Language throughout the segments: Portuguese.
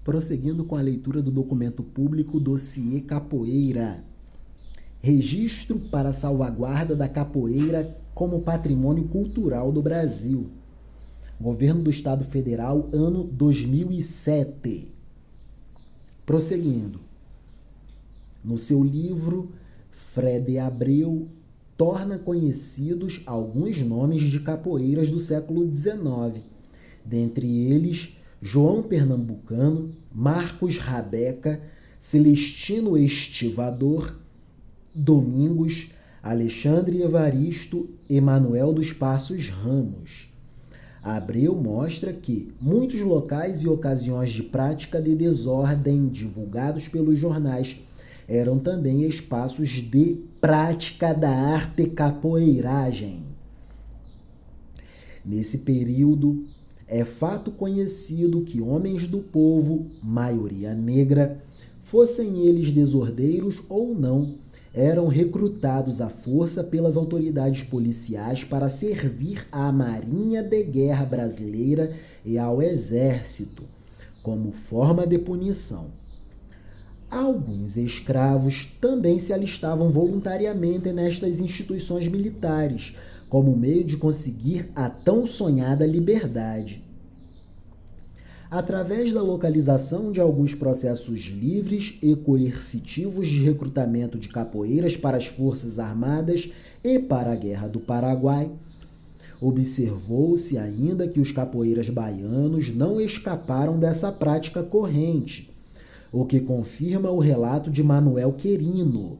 Prosseguindo com a leitura do documento público Dossiê Capoeira. Registro para salvaguarda da capoeira como patrimônio cultural do Brasil. Governo do Estado Federal, ano 2007. Prosseguindo. No seu livro, Fred Abreu torna conhecidos alguns nomes de capoeiras do século XIX, dentre eles João Pernambucano, Marcos Rabeca, Celestino Estivador, Domingos, Alexandre Evaristo, Emanuel dos Passos Ramos. Abreu mostra que muitos locais e ocasiões de prática de desordem divulgados pelos jornais eram também espaços de prática da arte capoeiragem. Nesse período, é fato conhecido que homens do povo, maioria negra, fossem eles desordeiros ou não, eram recrutados à força pelas autoridades policiais para servir à Marinha de Guerra Brasileira e ao Exército, como forma de punição. Alguns escravos também se alistavam voluntariamente nestas instituições militares, como meio de conseguir a tão sonhada liberdade. Através da localização de alguns processos livres e coercitivos de recrutamento de capoeiras para as Forças Armadas e para a Guerra do Paraguai, observou-se ainda que os capoeiras baianos não escaparam dessa prática corrente, o que confirma o relato de Manuel Querino.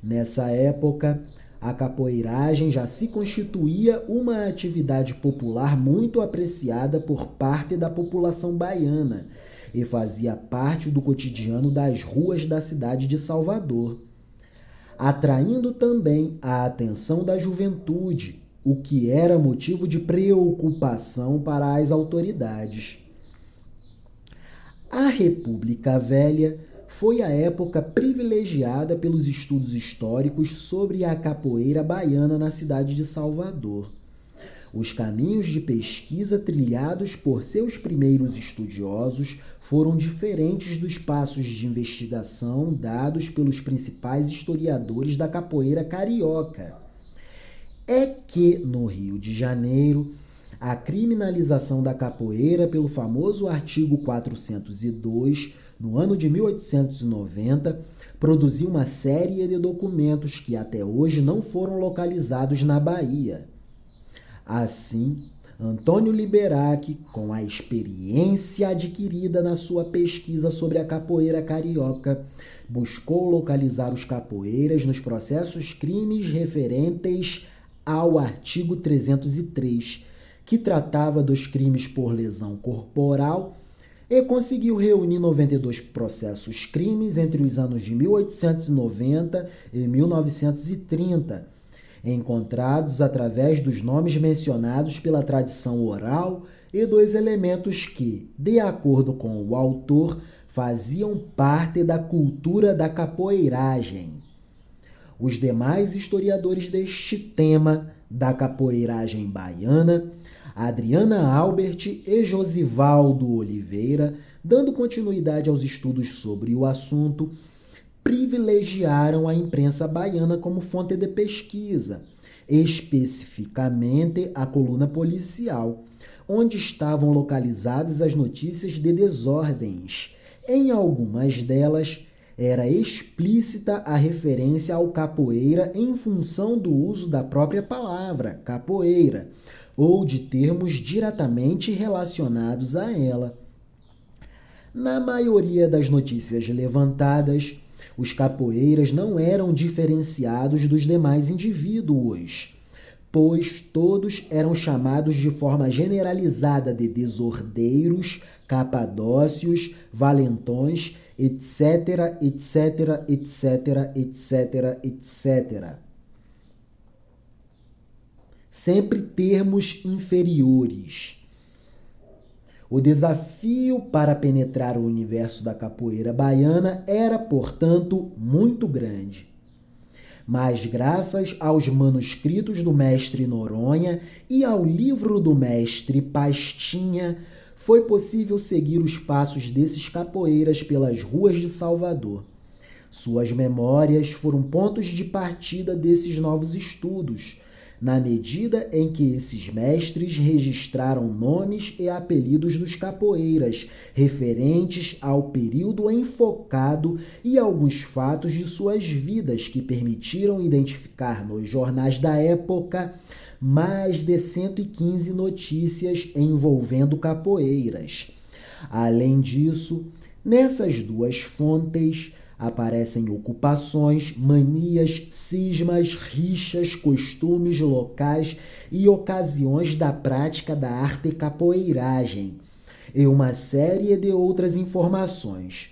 Nessa época, a capoeiragem já se constituía uma atividade popular muito apreciada por parte da população baiana e fazia parte do cotidiano das ruas da cidade de Salvador, atraindo também a atenção da juventude, o que era motivo de preocupação para as autoridades. A República Velha foi a época privilegiada pelos estudos históricos sobre a capoeira baiana na cidade de Salvador. Os caminhos de pesquisa trilhados por seus primeiros estudiosos foram diferentes dos passos de investigação dados pelos principais historiadores da capoeira carioca. É que, no Rio de Janeiro, a criminalização da capoeira pelo famoso artigo 402, no ano de 1890, produziu uma série de documentos que até hoje não foram localizados na Bahia. Assim, Antônio Liberac, com a experiência adquirida na sua pesquisa sobre a capoeira carioca, buscou localizar os capoeiras nos processos crimes referentes ao artigo 303, que tratava dos crimes por lesão corporal, e conseguiu reunir 92 processos crimes entre os anos de 1890 e 1930, encontrados através dos nomes mencionados pela tradição oral e dos elementos que, de acordo com o autor, faziam parte da cultura da capoeiragem. Os demais historiadores deste tema da capoeiragem baiana, Adriana Albert e Josivaldo Oliveira, dando continuidade aos estudos sobre o assunto, privilegiaram a imprensa baiana como fonte de pesquisa, especificamente a coluna policial, onde estavam localizadas as notícias de desordens. Em algumas delas, era explícita a referência ao capoeira em função do uso da própria palavra, capoeira, ou de termos diretamente relacionados a ela. Na maioria das notícias levantadas, os capoeiras não eram diferenciados dos demais indivíduos, pois todos eram chamados de forma generalizada de desordeiros, capadócios, valentões, etc, etc, etc, etc, etc. Sempre termos inferiores. O desafio para penetrar o universo da capoeira baiana era, portanto, muito grande. Mas graças aos manuscritos do mestre Noronha e ao livro do mestre Pastinha, foi possível seguir os passos desses capoeiras pelas ruas de Salvador. Suas memórias foram pontos de partida desses novos estudos, na medida em que esses mestres registraram nomes e apelidos dos capoeiras, referentes ao período enfocado e alguns fatos de suas vidas que permitiram identificar nos jornais da época mais de 115 notícias envolvendo capoeiras. Além disso, nessas duas fontes aparecem ocupações, manias, cismas, rixas, costumes locais e ocasiões da prática da arte capoeiragem, e uma série de outras informações.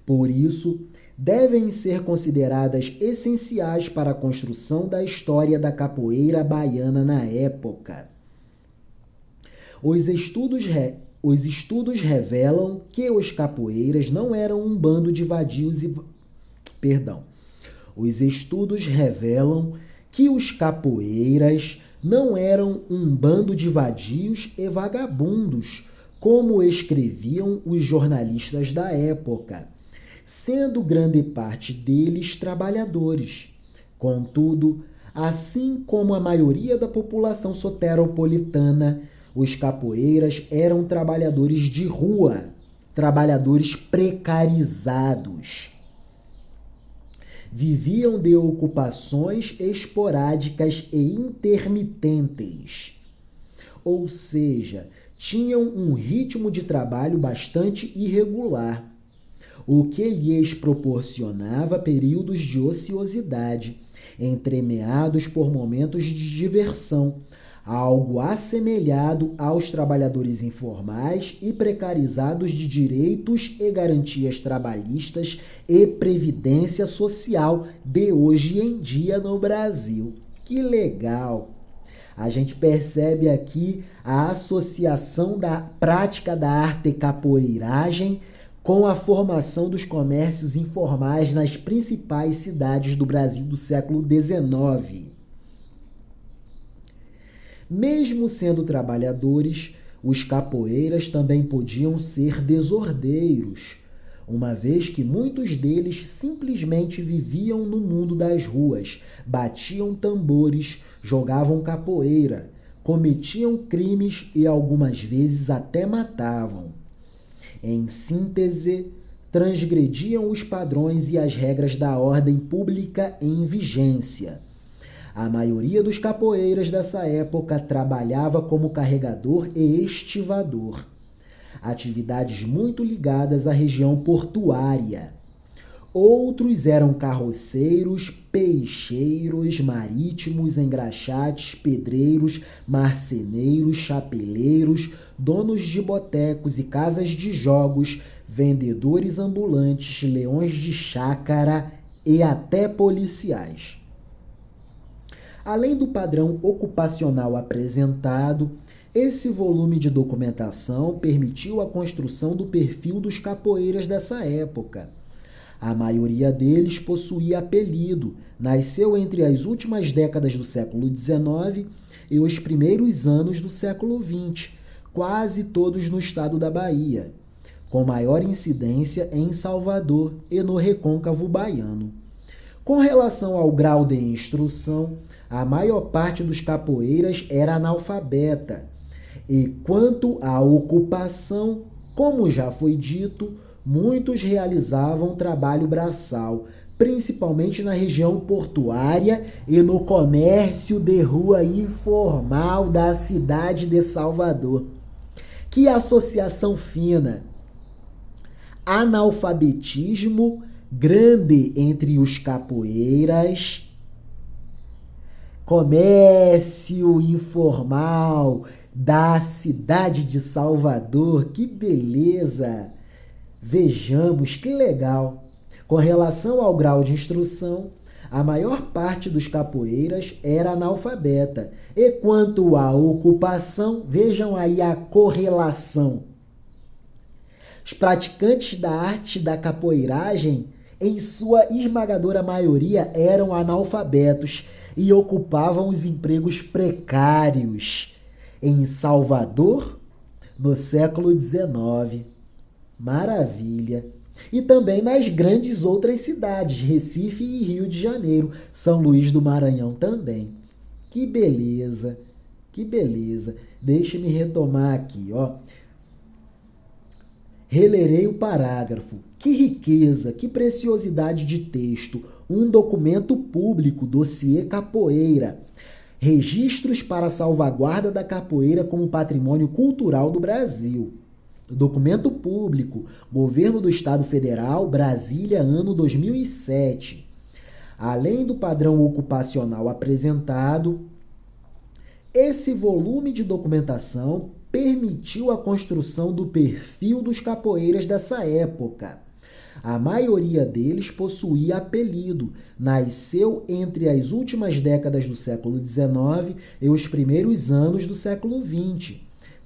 Por isso, devem ser consideradas essenciais para a construção da história da capoeira baiana na época. Os estudos revelam que os capoeiras não eram um bando de vadios e... Os estudos revelam que os capoeiras não eram um bando de vadios e vagabundos, como escreviam os jornalistas da época, sendo grande parte deles trabalhadores. Contudo, assim como a maioria da população soteropolitana, os capoeiras eram trabalhadores de rua, trabalhadores precarizados. Viviam de ocupações esporádicas e intermitentes, ou seja, tinham um ritmo de trabalho bastante irregular, o que lhes proporcionava períodos de ociosidade, entremeados por momentos de diversão, algo assemelhado aos trabalhadores informais e precarizados de direitos e garantias trabalhistas e previdência social de hoje em dia no Brasil. Que legal! A gente percebe aqui a associação da prática da arte capoeiragem com a formação dos comércios informais nas principais cidades do Brasil do século XIX. Mesmo sendo trabalhadores, os capoeiras também podiam ser desordeiros, uma vez que muitos deles simplesmente viviam no mundo das ruas, batiam tambores, jogavam capoeira, cometiam crimes e algumas vezes até matavam. Em síntese, transgrediam os padrões e as regras da ordem pública em vigência. A maioria dos capoeiras dessa época trabalhava como carregador e estivador, atividades muito ligadas à região portuária. Outros eram carroceiros, peixeiros, marítimos, engraxates, pedreiros, marceneiros, chapeleiros, donos de botecos e casas de jogos, vendedores ambulantes, leões de chácara e até policiais. Além do padrão ocupacional apresentado, esse volume de documentação permitiu a construção do perfil dos capoeiras dessa época. A maioria deles possuía apelido, nasceu entre as últimas décadas do século XIX e os primeiros anos do século XX, quase todos no estado da Bahia, com maior incidência em Salvador e no Recôncavo Baiano. Com relação ao grau de instrução, a maior parte dos capoeiras era analfabeta. E quanto à ocupação, como já foi dito, muitos realizavam trabalho braçal, principalmente na região portuária e no comércio de rua informal da cidade de Salvador. Que associação fina! Analfabetismo grande entre os capoeiras, comércio informal da cidade de Salvador. Que beleza! Vejamos, que legal! Com relação ao grau de instrução, a maior parte dos capoeiras era analfabeta. E quanto à ocupação, vejam aí a correlação. Os praticantes da arte da capoeiragem, em sua esmagadora maioria, eram analfabetos e ocupavam os empregos precários. Em Salvador, no século XIX. Maravilha! E também nas grandes outras cidades, Recife e Rio de Janeiro, São Luís do Maranhão também. Que beleza, que beleza. Deixe-me retomar aqui, ó. Relerei o parágrafo. Que riqueza, que preciosidade de texto. Um documento público, dossiê Capoeira. Registros para a salvaguarda da capoeira como patrimônio cultural do Brasil. Documento público, Governo do Estado Federal, Brasília, ano 2007. Além do padrão ocupacional apresentado, esse volume de documentação permitiu a construção do perfil dos capoeiras dessa época. A maioria deles possuía apelido, nasceu entre as últimas décadas do século XIX e os primeiros anos do século XX.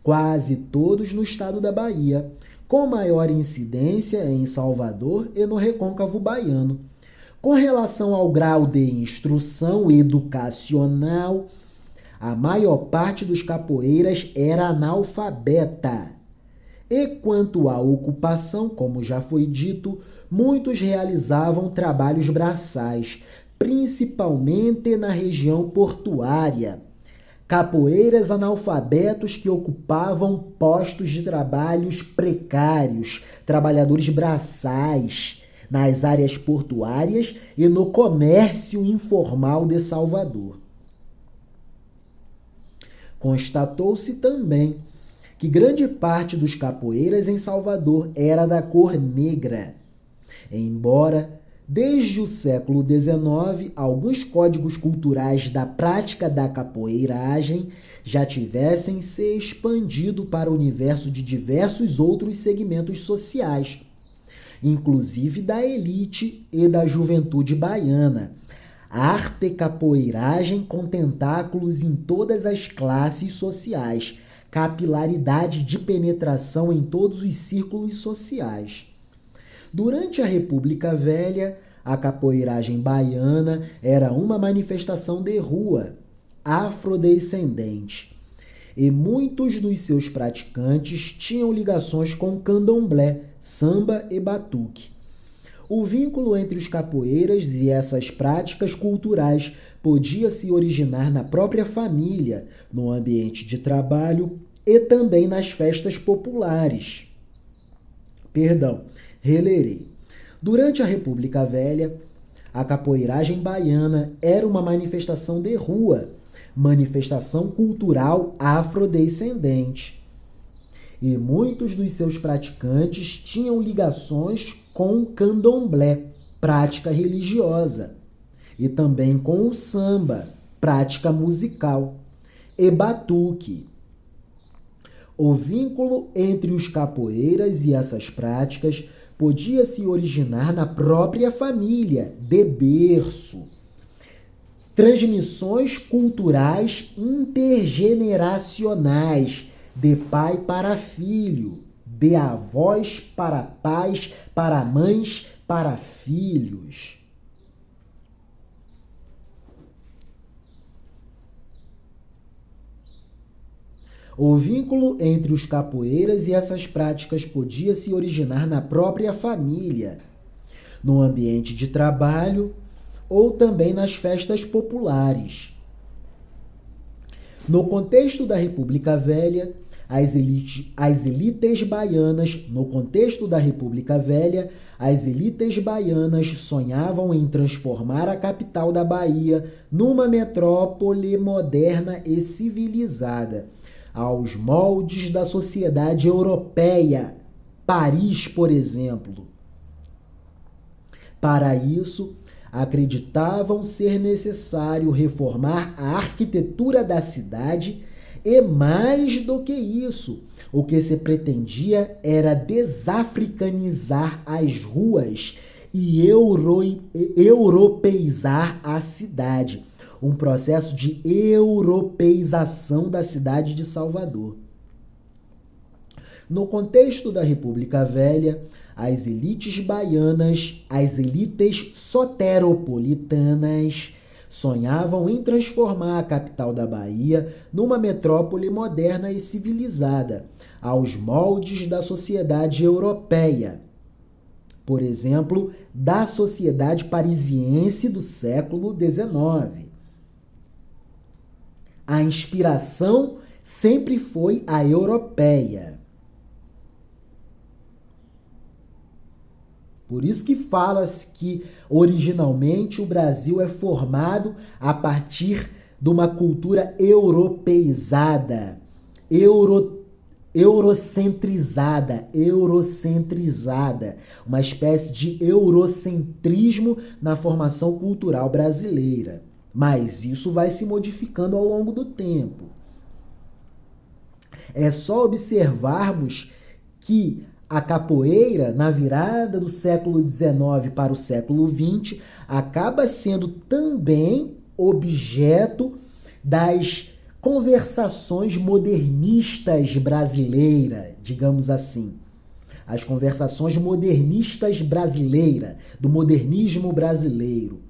Quase todos no estado da Bahia, com maior incidência em Salvador e no Recôncavo Baiano. Com relação ao grau de instrução educacional, a maior parte dos capoeiras era analfabeta. E quanto à ocupação, como já foi dito, muitos realizavam trabalhos braçais, principalmente na região portuária. Capoeiras analfabetos que ocupavam postos de trabalhos precários, trabalhadores braçais, nas áreas portuárias e no comércio informal de Salvador. Constatou-se também que grande parte dos capoeiras em Salvador era da cor negra, embora desde o século XIX, alguns códigos culturais da prática da capoeiragem já tivessem se expandido para o universo de diversos outros segmentos sociais, inclusive da elite e da juventude baiana. A arte capoeiragem com tentáculos em todas as classes sociais, capilaridade de penetração em todos os círculos sociais. Durante a República Velha, a capoeiragem baiana era uma manifestação de rua, afrodescendente, e muitos dos seus praticantes tinham ligações com candomblé, samba e batuque. O vínculo entre os capoeiras e essas práticas culturais podia se originar na própria família, no ambiente de trabalho e também nas festas populares. Relerei. Durante a República Velha, a capoeiragem baiana era uma manifestação de rua, manifestação cultural afrodescendente. E muitos dos seus praticantes tinham ligações com o candomblé, prática religiosa, e também com o samba, prática musical, e batuque. O vínculo entre os capoeiras e essas práticas podia se originar na própria família, de berço. Transmissões culturais intergeneracionais, de pai para filho, de avós para pais, para mães, para filhos. O vínculo entre os capoeiras e essas práticas podia se originar na própria família, no ambiente de trabalho ou também nas festas populares. No contexto da República Velha, as elites baianas sonhavam em transformar a capital da Bahia numa metrópole moderna e civilizada, aos moldes da sociedade europeia, Paris, por exemplo. Para isso, acreditavam ser necessário reformar a arquitetura da cidade e, mais do que isso, o que se pretendia era desafricanizar as ruas e europeizar a cidade. Um processo de europeização da cidade de Salvador. No contexto da República Velha, as elites baianas, as elites soteropolitanas, sonhavam em transformar a capital da Bahia numa metrópole moderna e civilizada, aos moldes da sociedade europeia, por exemplo, da sociedade parisiense do século XIX. A inspiração sempre foi a europeia. Por isso que fala-se que, originalmente, o Brasil é formado a partir de uma cultura europeizada, eurocentrizada, uma espécie de eurocentrismo na formação cultural brasileira. Mas isso vai se modificando ao longo do tempo. É só observarmos que a capoeira, na virada do século XIX para o século XX, acaba sendo também objeto das conversações modernistas brasileiras, digamos assim. As conversações modernistas brasileiras, do modernismo brasileiro.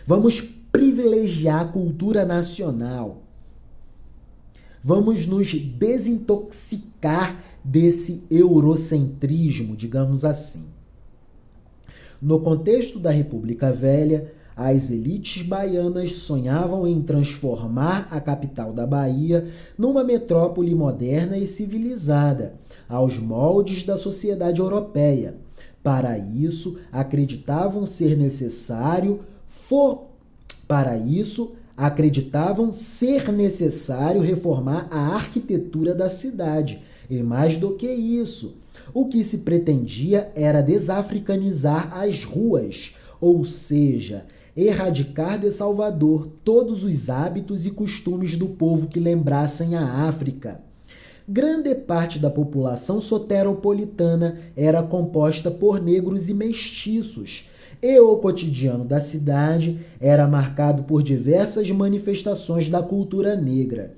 Vamos privilegiar a cultura nacional. Vamos nos desintoxicar desse eurocentrismo, digamos assim. No contexto da República Velha, as elites baianas sonhavam em transformar a capital da Bahia numa metrópole moderna e civilizada, aos moldes da sociedade europeia. Para isso, acreditavam ser necessário reformar a arquitetura da cidade. E mais do que isso, o que se pretendia era desafricanizar as ruas, ou seja, erradicar de Salvador todos os hábitos e costumes do povo que lembrassem a África. Grande parte da população soteropolitana era composta por negros e mestiços, e o cotidiano da cidade era marcado por diversas manifestações da cultura negra.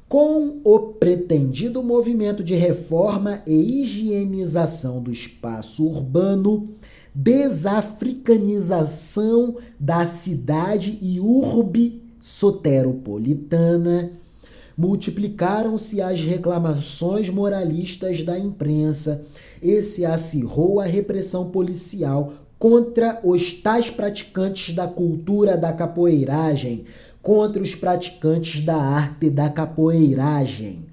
Com o pretendido movimento de reforma e higienização do espaço urbano, desafricanização da cidade e urbe soteropolitana, multiplicaram-se as reclamações moralistas da imprensa e se acirrou a repressão policial contra os tais praticantes da cultura da capoeiragem, contra os praticantes da arte da capoeiragem.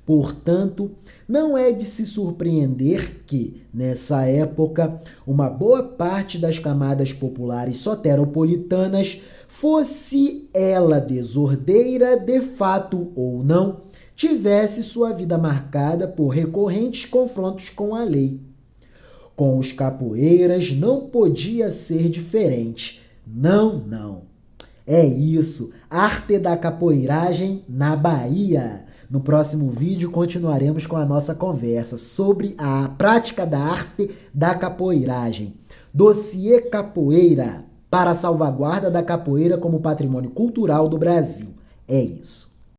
Portanto, não é de se surpreender que, nessa época, uma boa parte das camadas populares soteropolitanas, fosse ela desordeira de fato ou não, tivesse sua vida marcada por recorrentes confrontos com a lei. Com os capoeiras não podia ser diferente. Não. É isso, arte da capoeiragem na Bahia. No próximo vídeo continuaremos com a nossa conversa sobre a prática da arte da capoeiragem. Dossiê Capoeira, para a salvaguarda da capoeira como patrimônio cultural do Brasil. É isso.